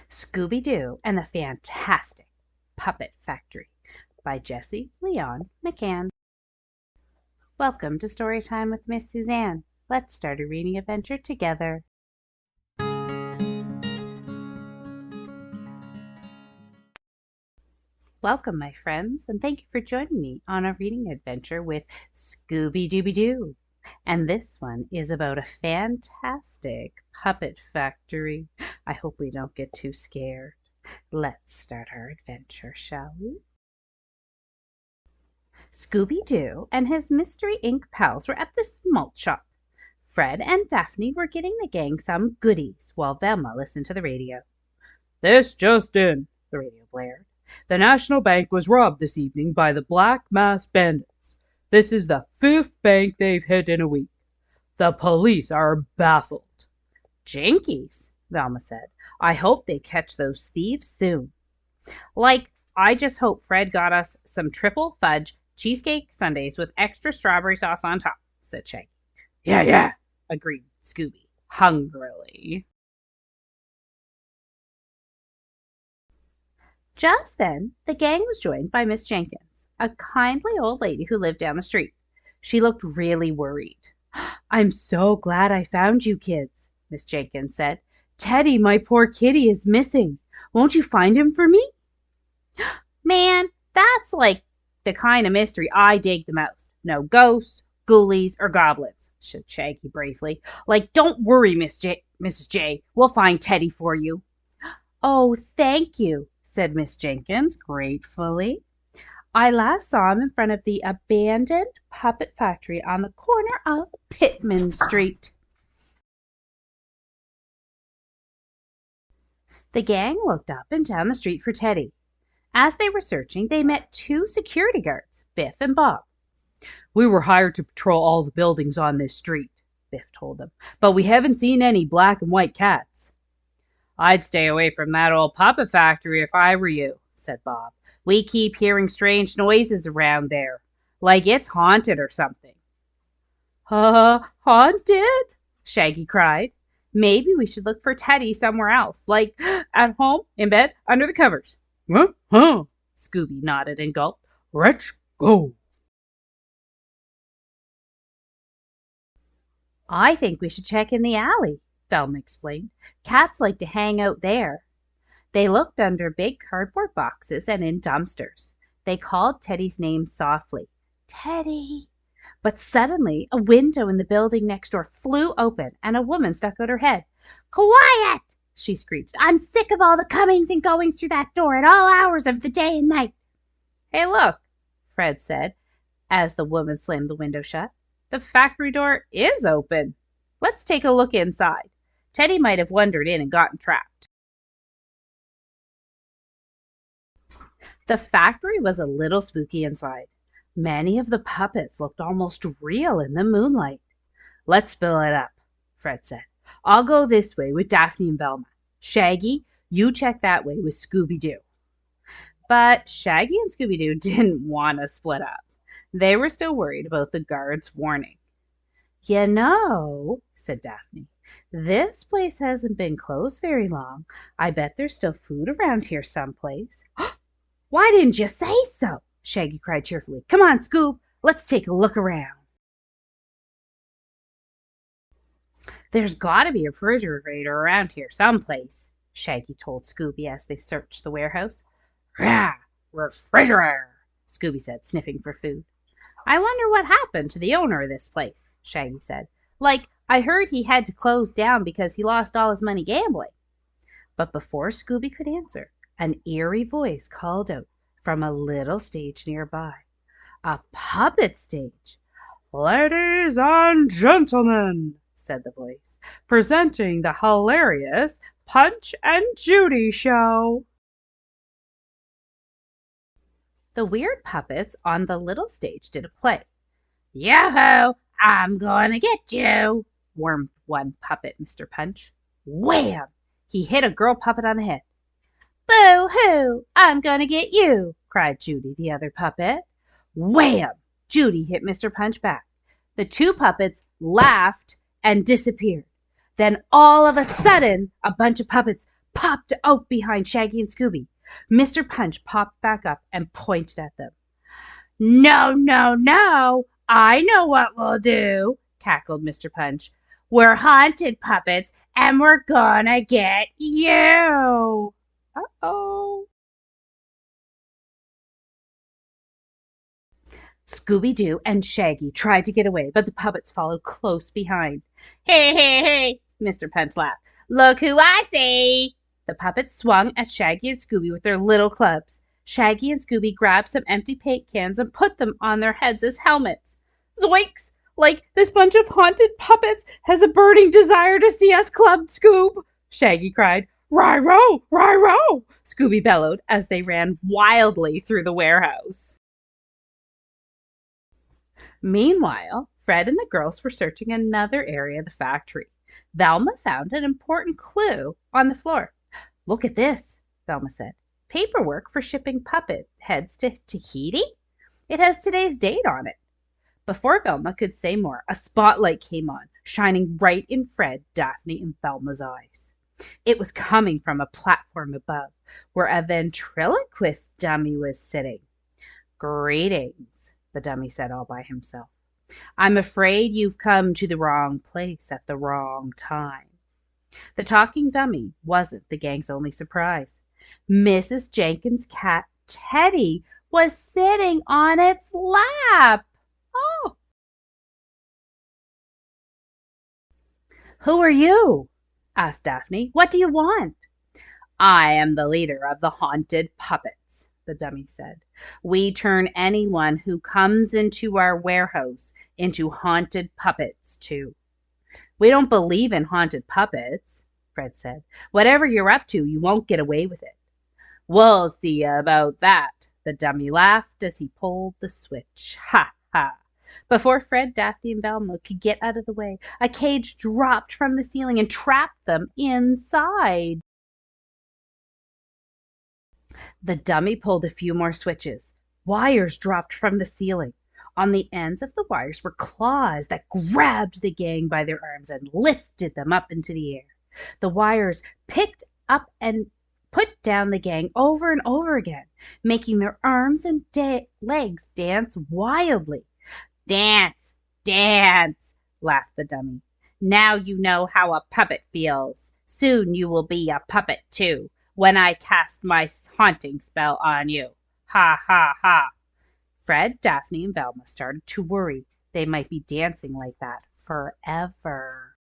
Scooby-Doo and the Fantastic Puppet Factory by Jesse Leon McCann. Welcome to Storytime with Miss Suzanne. Let's start a reading adventure together. Welcome, my friends, and thank you for joining me on a reading adventure with Scooby-Dooby-Doo. And this one is about a fantastic puppet factory. I hope we don't get too scared. Let's start our adventure, shall we? Scooby-Doo and his Mystery Inc. pals were at the malt shop. Fred and Daphne were getting the gang some goodies while Velma listened to the radio. "This just in," the radio blared. "The National Bank was robbed this evening by the Black Masked Bandits. This is the 5th bank they've hit in a week. The police are baffled." "Jinkies," Velma said. "I hope they catch those thieves soon." I just hope Fred got us some triple fudge cheesecake sundaes with extra strawberry sauce on top," said Shaggy. Yeah, agreed Scooby hungrily. Just then, the gang was joined by Miss Jenkins, a kindly old lady who lived down the street. She looked really worried. "I'm so glad I found you kids," Miss Jenkins said. "Teddy, my poor kitty, is missing. Won't you find him for me?" "Man, that's like the kind of mystery I dig the most. No ghosts, ghoulies, or goblins," said Shaggy bravely. "Don't worry, Mrs. J. We'll find Teddy for you." "Oh, thank you," said Miss Jenkins gratefully. "I last saw him in front of the abandoned puppet factory on the corner of Pittman Street." The gang looked up and down the street for Teddy. As they were searching, they met 2 security guards, Biff and Bob. "We were hired to patrol all the buildings on this street," Biff told them, "but we haven't seen any black and white cats." "I'd stay away from that old puppet factory if I were you," said Bob. "We keep hearing strange noises around there, like it's haunted or something." Haunted?" Shaggy cried. "Maybe we should look for Teddy somewhere else, like at home, in bed, under the covers." Huh? Scooby nodded and gulped. "Let's go." "I think we should check in the alley," Velma explained. "Cats like to hang out there." They looked under big cardboard boxes and in dumpsters. They called Teddy's name softly. "Teddy!" But suddenly a window in the building next door flew open and a woman stuck out her head. "Quiet!" she screeched. "I'm sick of all the comings and goings through that door at all hours of the day and night." "Hey, look," Fred said as the woman slammed the window shut. "The factory door is open. Let's take a look inside. Teddy might have wandered in and gotten trapped." The factory was a little spooky inside. Many of the puppets looked almost real in the moonlight. "Let's fill it up," Fred said. "I'll go this way with Daphne and Velma. Shaggy, you check that way with Scooby-Doo." But Shaggy and Scooby-Doo didn't want to split up. They were still worried about the guard's warning. "You know," said Daphne, "this place hasn't been closed very long. I bet there's still food around here someplace." "Why didn't you say so?" Shaggy cried cheerfully. "Come on, Scoob, let's take a look around." "There's got to be a refrigerator around here someplace," Shaggy told Scooby as they searched the warehouse. "Rah! Refrigerator!" Scooby said, sniffing for food. "I wonder what happened to the owner of this place," Shaggy said. "I heard he had to close down because he lost all his money gambling." But before Scooby could answer, an eerie voice called out from a little stage nearby. A puppet stage. "Ladies and gentlemen," said the voice, "presenting the hilarious Punch and Judy show." The weird puppets on the little stage did a play. "Yoo-hoo! I'm gonna get you!" warned one puppet, Mr. Punch. Wham! He hit a girl puppet on the head. "Boo-hoo! I'm gonna get you!" cried Judy, the other puppet. Wham! Judy hit Mr. Punch back. The 2 puppets laughed and disappeared. Then all of a sudden, a bunch of puppets popped out behind Shaggy and Scooby. Mr. Punch popped back up and pointed at them. No, no, no! I know what we'll do, cackled Mr. Punch. We're haunted puppets, and we're gonna get you! Uh-oh. Scooby-Doo and Shaggy tried to get away, but the puppets followed close behind. Hey, hey, hey, Mr. Punch laughed. Look who I see! The puppets swung at Shaggy and Scooby with their little clubs. Shaggy and Scooby grabbed some empty paint cans and put them on their heads as helmets. Zoinks! Like this bunch of haunted puppets has a burning desire to see us clubbed, Scoob! Shaggy cried. Ry-ro! Ry-ro! Scooby bellowed as they ran wildly through the warehouse. Meanwhile, Fred and the girls were searching another area of the factory. Velma found an important clue on the floor. Look at this, Velma said. Paperwork for shipping puppet heads to Tahiti? It has today's date on it. Before Velma could say more, a spotlight came on, shining right in Fred, Daphne, and Velma's eyes. It was coming from a platform above, where a ventriloquist dummy was sitting. Greetings, the dummy said all by himself. I'm afraid you've come to the wrong place at the wrong time. The talking dummy wasn't the gang's only surprise. Mrs. Jenkins' cat, Teddy, was sitting on its lap. Oh! Who are you? Asked Daphne. What do you want? I am the leader of the haunted puppets, the dummy said. We turn anyone who comes into our warehouse into haunted puppets, too. We don't believe in haunted puppets, Fred said. Whatever you're up to, you won't get away with it. We'll see about that, the dummy laughed as he pulled the switch. Ha, ha. Before Fred, Daphne, and Velma could get out of the way, a cage dropped from the ceiling and trapped them inside. The dummy pulled a few more switches. Wires dropped from the ceiling. On the ends of the wires were claws that grabbed the gang by their arms and lifted them up into the air. The wires picked up and put down the gang over and over again, making their arms and legs dance wildly. Dance, dance, laughed the dummy. Now you know how a puppet feels. Soon you will be a puppet too, when I cast my haunting spell on you. Ha, ha, ha. Fred, Daphne, and Velma started to worry they might be dancing like that forever.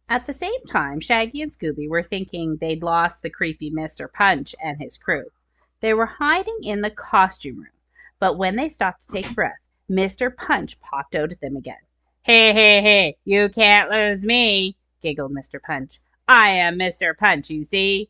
At the same time, Shaggy and Scooby were thinking they'd lost the creepy Mr. Punch and his crew. They were hiding in the costume room, but when they stopped to take breath, Mr. Punch popped out at them again. Hey, hey, hey, you can't lose me, giggled Mr. Punch. I am Mr. Punch, you see.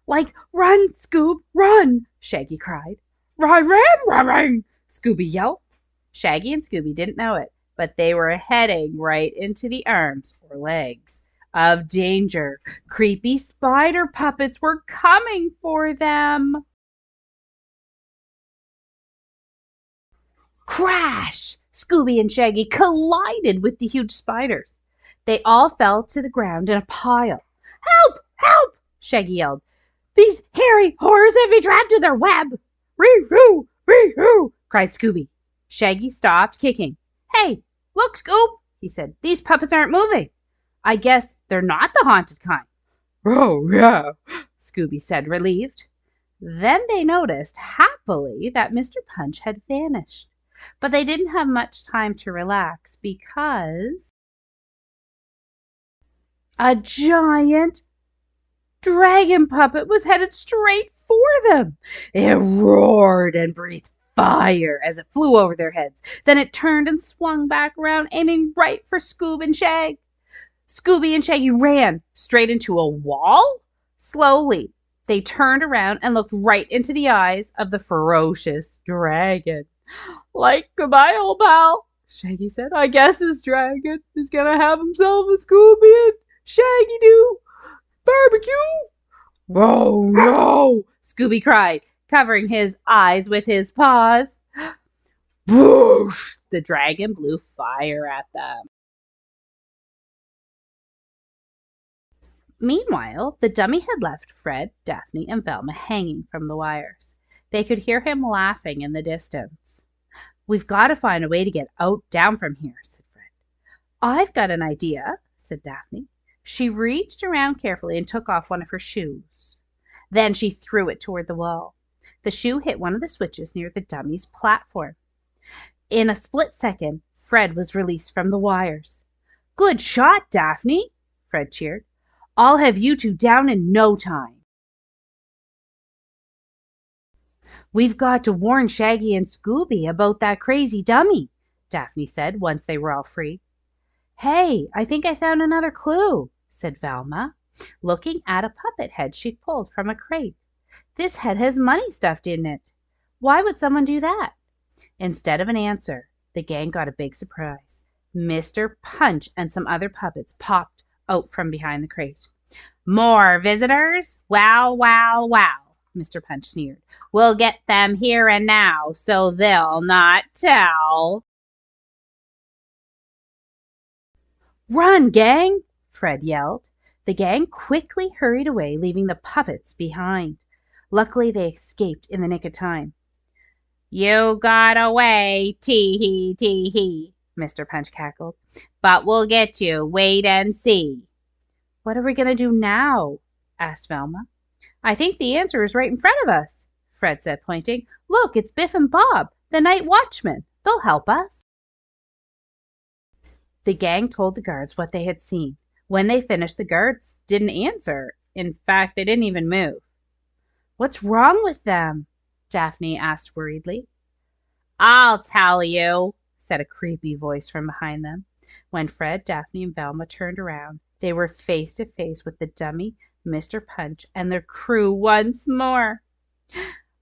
Like, run, Scoob, run, Shaggy cried. Ring, Scooby yelped. Shaggy and Scooby didn't know it, but they were heading right into the arms or legs of danger. Creepy spider puppets were coming for them. Crash! Scooby and Shaggy collided with the huge spiders. They all fell to the ground in a pile. Help! Help! Shaggy yelled. These hairy horrors have me trapped in their web. Ree-hoo! Ree-hoo! Cried Scooby. Shaggy stopped kicking. Hey, look, Scoob, he said. These puppets aren't moving. I guess they're not the haunted kind. Oh, yeah, Scooby said, relieved. Then they noticed, happily, that Mr. Punch had vanished. But they didn't have much time to relax because a giant dragon puppet was headed straight for them. It roared and breathed fire as it flew over their heads. Then it turned and swung back around, aiming right for Scoob and Shag. Scooby and Shaggy ran straight into a wall. Slowly, they turned around and looked right into the eyes of the ferocious dragon. Like, goodbye, old pal, Shaggy said. I guess this dragon is gonna have himself a Scooby and Shaggy-Doo barbecue. Oh, no, Scooby cried, covering his eyes with his paws. Whoosh! The dragon blew fire at them. Meanwhile, the dummy had left Fred, Daphne, and Velma hanging from the wires. They could hear him laughing in the distance. "We've got to find a way to get down from here," said Fred. "I've got an idea," said Daphne. She reached around carefully and took off one of her shoes. Then she threw it toward the wall. The shoe hit one of the switches near the dummy's platform. In a split second, Fred was released from the wires. "Good shot, Daphne!" Fred cheered. "I'll have you two down in no time." "We've got to warn Shaggy and Scooby about that crazy dummy," Daphne said once they were all free. "Hey, I think I found another clue," said Velma, looking at a puppet head she'd pulled from a crate. "This head has money stuffed in it. Why would someone do that?" Instead of an answer, the gang got a big surprise. Mr. Punch and some other puppets popped out from behind the crate. "More visitors? Well, well, well," Mr. Punch sneered. "We'll get them here and now, so they'll not tell." "Run, gang!" Fred yelled. The gang quickly hurried away, leaving the puppets behind. Luckily, they escaped in the nick of time. "You got away, tee-hee, tee-hee," Mr. Punch cackled. "But we'll get you. Wait and see." "What are we going to do now?" asked Velma. "I think the answer is right in front of us," Fred said, pointing. "Look, it's Biff and Bob, the night watchmen. They'll help us." The gang told the guards what they had seen. When they finished, the guards didn't answer. In fact, they didn't even move. "What's wrong with them?" Daphne asked worriedly. "I'll tell you," said a creepy voice from behind them. When Fred, Daphne, and Velma turned around, they were face to face with the dummy, Mr. Punch, and their crew once more.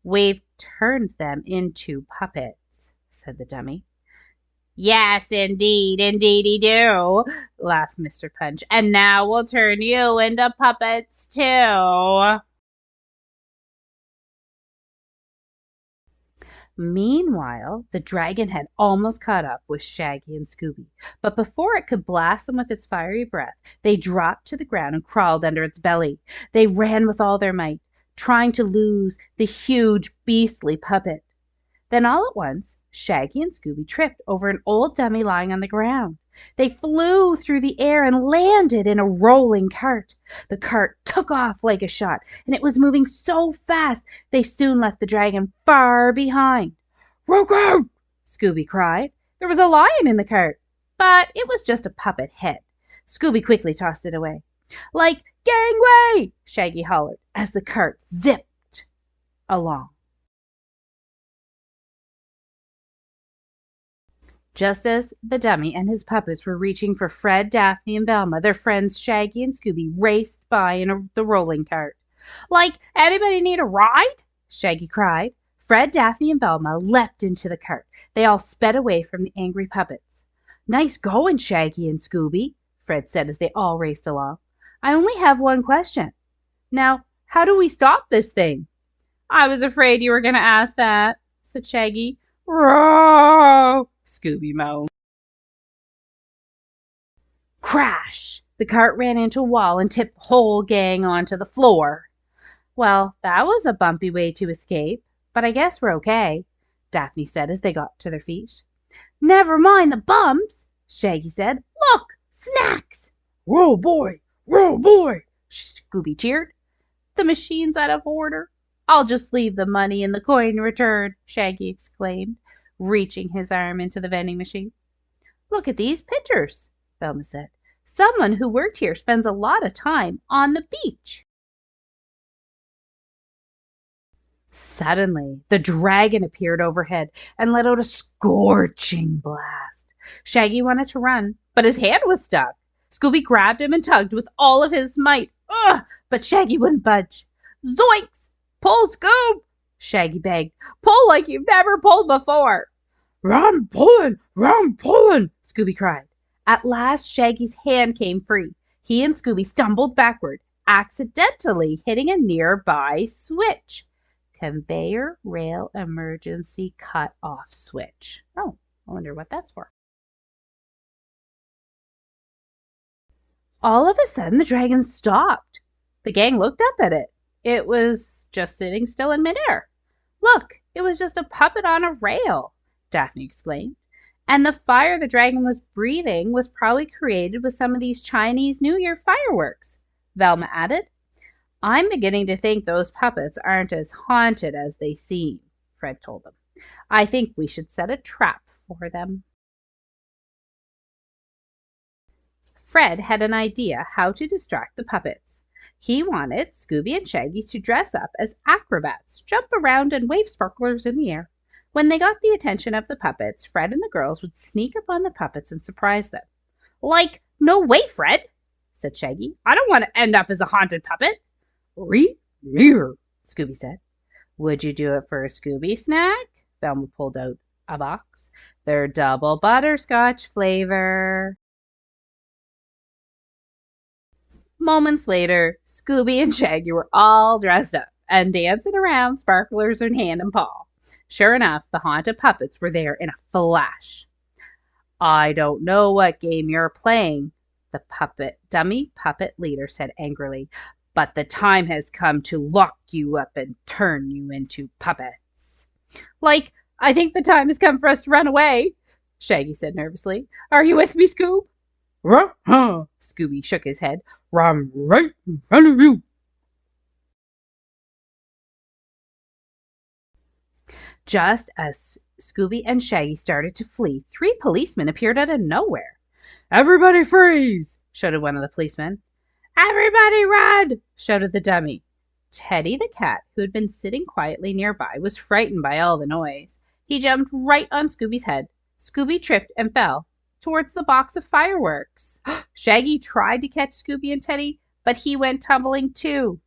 "We've turned them into puppets," said the dummy. "Yes, indeed, indeedy-do," laughed Mr. Punch. "And now we'll turn you into puppets, too." Meanwhile, the dragon had almost caught up with Shaggy and Scooby, but before it could blast them with its fiery breath, they dropped to the ground and crawled under its belly. They ran with all their might, trying to lose the huge, beastly puppet. Then all at once, Shaggy and Scooby tripped over an old dummy lying on the ground. They flew through the air and landed in a rolling cart. The cart took off like a shot, and it was moving so fast they soon left the dragon far behind. "Look out!" Scooby cried. There was a lion in the cart, but it was just a puppet head. Scooby quickly tossed it away. "Like gangway!" Shaggy hollered as the cart zipped along. Just as the dummy and his puppets were reaching for Fred, Daphne, and Velma, their friends Shaggy and Scooby raced by in the rolling cart. "Like, anybody need a ride?" Shaggy cried. Fred, Daphne, and Velma leapt into the cart. They all sped away from the angry puppets. "Nice going, Shaggy and Scooby," Fred said as they all raced along. "I only have one question. Now, how do we stop this thing?" "I was afraid you were going to ask that," said Shaggy. "Row!" Scooby moaned. Crash! The cart ran into a wall and tipped the whole gang onto the floor. "Well, that was a bumpy way to escape, but I guess we're okay," Daphne said as they got to their feet. "Never mind the bumps," Shaggy said. "Look, snacks!" "Whoa, boy! Whoa, boy!" Scooby cheered. "The machine's out of order. I'll just leave the money and the coin return," Shaggy exclaimed, reaching his arm into the vending machine. "Look at these pictures," Velma said. "Someone who worked here spends a lot of time on the beach." Suddenly, the dragon appeared overhead and let out a scorching blast. Shaggy wanted to run, but his hand was stuck. Scooby grabbed him and tugged with all of his might. Ugh! But Shaggy wouldn't budge. "Zoinks! Pull, Scoob!" Shaggy begged. "Pull like you've never pulled before." "I'm pulling! I'm pulling!" Scooby cried. At last, Shaggy's hand came free. He and Scooby stumbled backward, accidentally hitting a nearby switch. Conveyor rail emergency cut off switch. Oh, I wonder what that's for. All of a sudden, the dragon stopped. The gang looked up at it. It was just sitting still in midair. Look, it was just a puppet on a rail, Daphne exclaimed. And the fire the dragon was breathing was probably created with some of these Chinese New Year fireworks, Velma added. I'm beginning to think those puppets aren't as haunted as they seem, Fred told them. I think we should set a trap for them. Fred had an idea how to distract the puppets. He wanted Scooby and Shaggy to dress up as acrobats, jump around, and wave sparklers in the air. When they got the attention of the puppets, Fred and the girls would sneak up on the puppets and surprise them. No way, Fred, said Shaggy. I don't want to end up as a haunted puppet. Rear, Scooby said. Would you do it for a Scooby snack? Velma pulled out a box. They're double butterscotch flavor. Moments later, Scooby and Shaggy were all dressed up and dancing around, sparklers in hand and paw. Sure enough, the haunted puppets were there in a flash. I don't know what game you're playing, the dummy puppet leader said angrily, but the time has come to lock you up and turn you into puppets. I think the time has come for us to run away, Shaggy said nervously. Are you with me, Scoob? Scooby shook his head. I'm right in front of you. Just as Scooby and Shaggy started to flee, 3 policemen appeared out of nowhere. Everybody freeze! Shouted one of the policemen. Everybody run! Shouted the dummy. Teddy the cat, who had been sitting quietly nearby, was frightened by all the noise. He jumped right on Scooby's head. Scooby tripped and fell towards the box of fireworks. Shaggy tried to catch Scooby and Teddy, but he went tumbling too.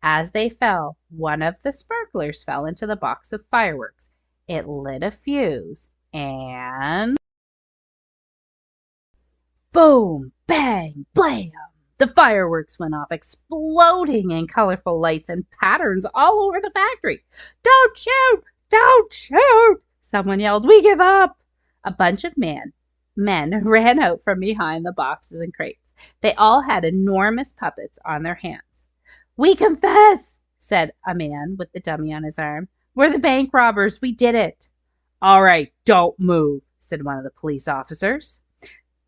As they fell, one of the sparklers fell into the box of fireworks. It lit a fuse, and boom, bang, blam! The fireworks went off, exploding in colorful lights and patterns all over the factory. Don't shoot! Don't shoot! Someone yelled, We give up! A bunch of men ran out from behind the boxes and crates. They all had enormous puppets on their hands. We confess, said a man with the dummy on his arm. We're the bank robbers. We did it. All right, don't move, said one of the police officers.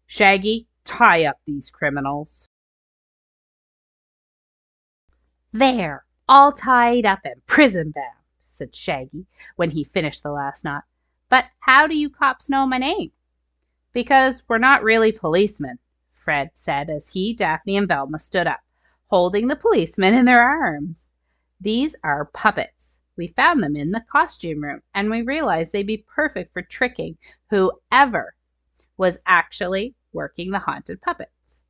Shaggy, tie up these criminals. There, all tied up and prison bound, said Shaggy when he finished the last knot. But how do you cops know my name? Because we're not really policemen, Fred said as he, Daphne, and Velma stood up, holding the policemen in their arms. These are puppets. We found them in the costume room, and we realized they'd be perfect for tricking whoever was actually working the haunted puppets.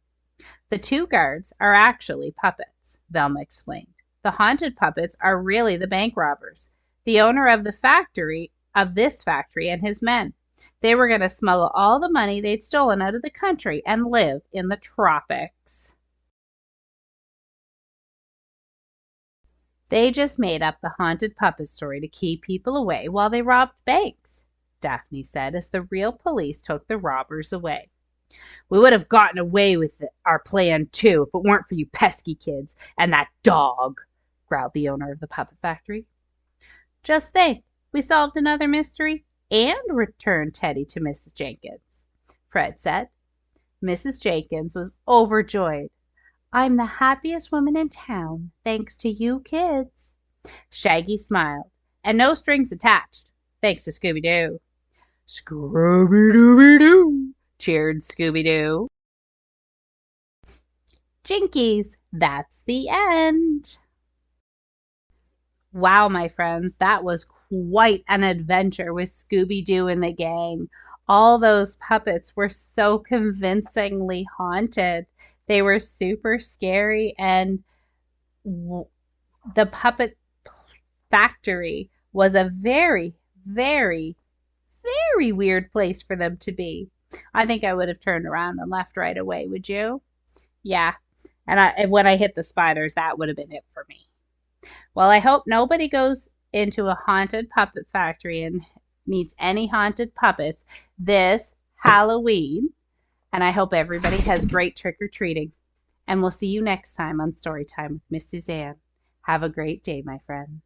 The 2 guards are actually puppets, Velma explained. The haunted puppets are really the bank robbers, the owner of this factory and his men. They were going to smuggle all the money they'd stolen out of the country and live in the tropics. They just made up the haunted puppet story to keep people away while they robbed banks, Daphne said as the real police took the robbers away. We would have gotten away with our plan too if it weren't for you pesky kids and that dog, growled the owner of the puppet factory. Just think, we solved another mystery and returned Teddy to Mrs. Jenkins, Fred said. Mrs. Jenkins was overjoyed. I'm the happiest woman in town, thanks to you kids. Shaggy smiled. And no strings attached, thanks to Scooby-Doo. Scooby-Dooby-Doo, cheered Scooby-Doo. Jinkies, that's the end. Wow, my friends, that was quite an adventure with Scooby-Doo and the gang. All those puppets were so convincingly haunted. They were super scary, and the puppet factory was a very, very, very weird place for them to be. I think I would have turned around and left right away, would you? Yeah, and when I hit the spiders, that would have been it for me. Well, I hope nobody goes into a haunted puppet factory and meets any haunted puppets this Halloween. And I hope everybody has great trick-or-treating. And we'll see you next time on Storytime with Miss Suzanne. Have a great day, my friends.